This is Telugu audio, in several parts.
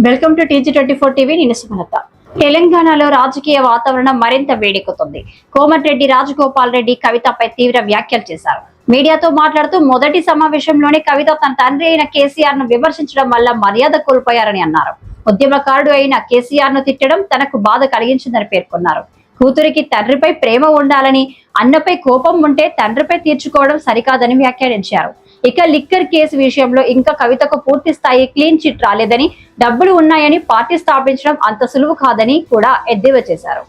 Welcome to TG24 TV. నేను సుమలత. తెలంగాణలో రాజకీయ వాతావరణం మరింత వేడెక్కుతుంది. కోమటిరెడ్డి రాజగోపాల్ రెడ్డి కవితపై తీవ్ర వ్యాఖ్యలు చేశారు. మీడియాతో మాట్లాడుతూ మొదటి సమావేశంలోనే కవిత తన తండ్రి అయిన కేసీఆర్ ను విమర్శించడం వల్ల మర్యాద కోల్పోయారని అన్నారు. ఉద్యమకారుడు అయిన కేసీఆర్ ను తిట్టడం తనకు బాధ కలిగించిందని పేర్కొన్నారు. కూతురికి తండ్రిపై ప్రేమ ఉండాలని, అన్నపై కోపం ఉంటే తండ్రిపై తీర్చుకోవడం సరికాదని వ్యాఖ్యానించారు. ఇక లిక్కర్ కేసు విషయంలో ఇంకా కవితకు పూర్తి స్థాయి క్లీన్ చిట్ రాలేదని, డబ్బులు ఉన్నాయని పార్టీ స్థాపించడం అంత సులువు కాదని కూడా ఎద్దేవా చేశారు.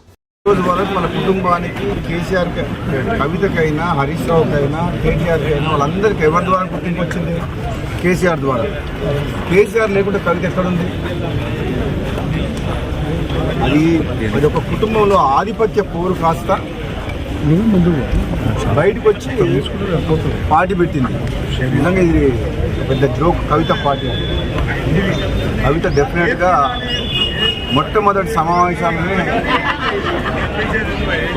రోజు వరకు మన కుటుంబానికి కేసీఆర్ కవితకైనా, హరీష్ రావుకైనా, కేటీఆర్కి అయినా వాళ్ళందరికీ ఎవరి ద్వారా గుర్తింపు వచ్చింది? కేసీఆర్ ద్వారా. కేసీఆర్ లేకుంటే కవిత ఎక్కడుంది? అది ఒక కుటుంబంలో ఆధిపత్య పోరు కాస్త బయటకు వచ్చి పార్టీ పెట్టింది. నిజంగా ఇది పెద్ద జోక్. కవిత పార్టీ కవిత డెఫినెట్గా మొట్టమొదటి సమావేశాన్ని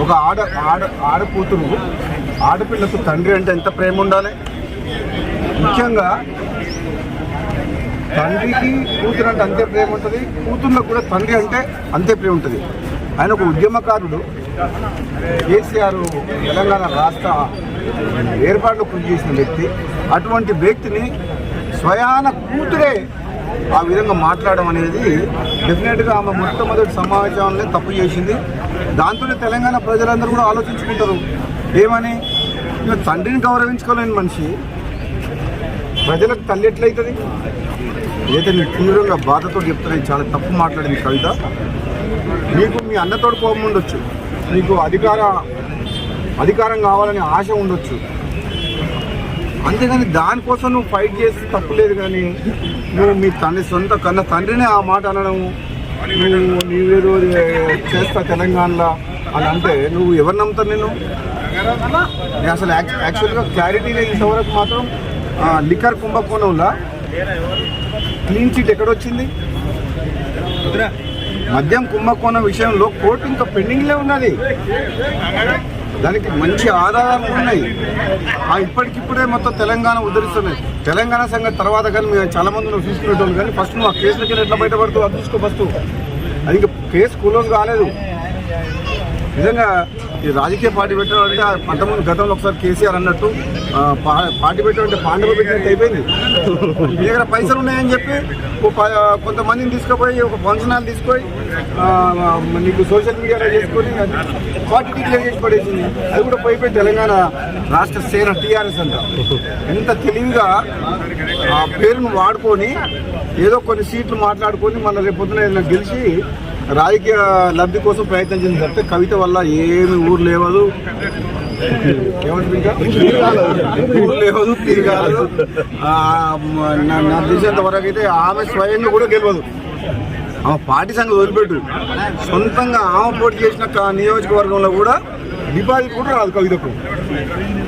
ఒక ఆడకూతురు, ఆడపిల్లకు తండ్రి అంటే ఎంత ప్రేమ ఉండాలి. ముఖ్యంగా తండ్రికి కూతురు అంటే అంతే ప్రేమ ఉంటుంది, కూతుర్లకు కూడా తండ్రి అంటే అంతే ప్రేమ ఉంటుంది. ఆయన ఒక ఉద్యమకారుడు. కేసీఆర్ తెలంగాణ రాష్ట్ర ఏర్పాటులో కృషి చేసిన వ్యక్తి. అటువంటి వ్యక్తిని స్వయాన కూతురే ఆ విధంగా మాట్లాడడం అనేది డెఫినెట్గా ఆమె మొట్టమొదటి సమావేశంలో తప్పు చేసింది. దాంతోనే తెలంగాణ ప్రజలందరూ కూడా ఆలోచించుకుంటారు. ఏమని? ఇక తండ్రిని గౌరవించుకోలేని మనిషి ప్రజలకు తల్లి ఎట్లయితుంది? ఏదైతే నేను తీవ్రంగా బాధతో చెప్తాను. చాలా తప్పు మాట్లాడింది కవిత. నీకు మీ అన్నతోడు కోపం ఉండొచ్చు, నీకు అధికారం కావాలని ఆశ ఉండొచ్చు, అంతేగాని దానికోసం నువ్వు ఫైట్ చేసి తప్పు లేదు. కానీ నువ్వు మీ సొంత కన్న తండ్రినే ఆ మాట అనడం, నీవేదో చేస్తా తెలంగాణలో అని అంటే నువ్వు ఎవరు నమ్ముతారు? నేను అసలు యాక్చువల్గా క్లారిటీ లేదు ఇంతవరకు. మాత్రం లిక్కర్ కుంభకోణంలో క్లీన్ చిట్ ఎక్కడొచ్చింది? మద్యం కుంభకోణం విషయంలో కోర్టు ఇంకా పెండింగ్లే ఉన్నది. దానికి మంచి ఆధారాలు ఉన్నాయి. ఇప్పటికిప్పుడే మొత్తం తెలంగాణ ఉద్ధరిస్తున్నాయి. తెలంగాణ సంగతి తర్వాత కానీ మేము చాలామంది నువ్వు చూసుకునేటోళ్ళు. కానీ ఫస్ట్ నువ్వు ఆ కేసులకి ఎట్లా బయటపడుతూ అది చూసుకో ఫస్ట్. అది ఇంకా కేసు క్లోజ్ కాలేదు. నిజంగా ఈ రాజకీయ పార్టీ పెట్టడం అంటే అంతకుముందు గతంలో ఒకసారి కేసీఆర్ అన్నట్టు పార్టీ పెట్టడం అంటే పాండవ పెట్టినట్టు అయిపోయింది. మీ దగ్గర పైసలు ఉన్నాయని చెప్పి కొంతమందిని తీసుకుపోయి ఒక ఫంక్షన్ హాల్ తీసుకొని నీకు సోషల్ మీడియాలో చేసుకొని పార్టీ డిక్లేర్ చేసి పడేసింది. అది కూడా పోయిపోయి తెలంగాణ రాష్ట్ర సేన టీఆర్ఎస్ అంట. ఎంత తెలివిగా ఆ పేరును వాడుకొని ఏదో కొన్ని సీట్లు మాట్లాడుకొని మన రేపు పొద్దున ఏదైనా గెలిచి రాజకీయ లబ్ధి కోసం ప్రయత్నం చేసింది తప్పితే కవిత వల్ల ఏమి ఊరు లేవదు, ఊరు లేవదు, తిరగదు. నా తెలిసినంత వరకు అయితే ఆమె స్వయంగా కూడా గెలవదు. ఆమె పార్టీ సంగతి వదిలిపెట్టు, సొంతంగా ఆమె పోటీ చేసిన నియోజకవర్గంలో కూడా డిపాజిట్ కూడా రాదు కవితకు.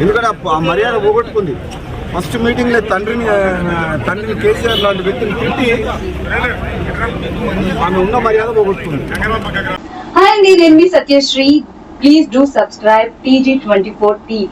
ఎందుకంటే ఆ మర్యాద పోగొట్టుకుంది. ఫస్ట్ మీటింగ్లో తండ్రిని కేసీఆర్ లాంటి వ్యక్తిని తిట్టి ఆమె ఉన్న మర్యాద పోగొట్టుకుంది. హాయ్ అండి, నేను మీ Satyasri. Please do subscribe TG24 TV.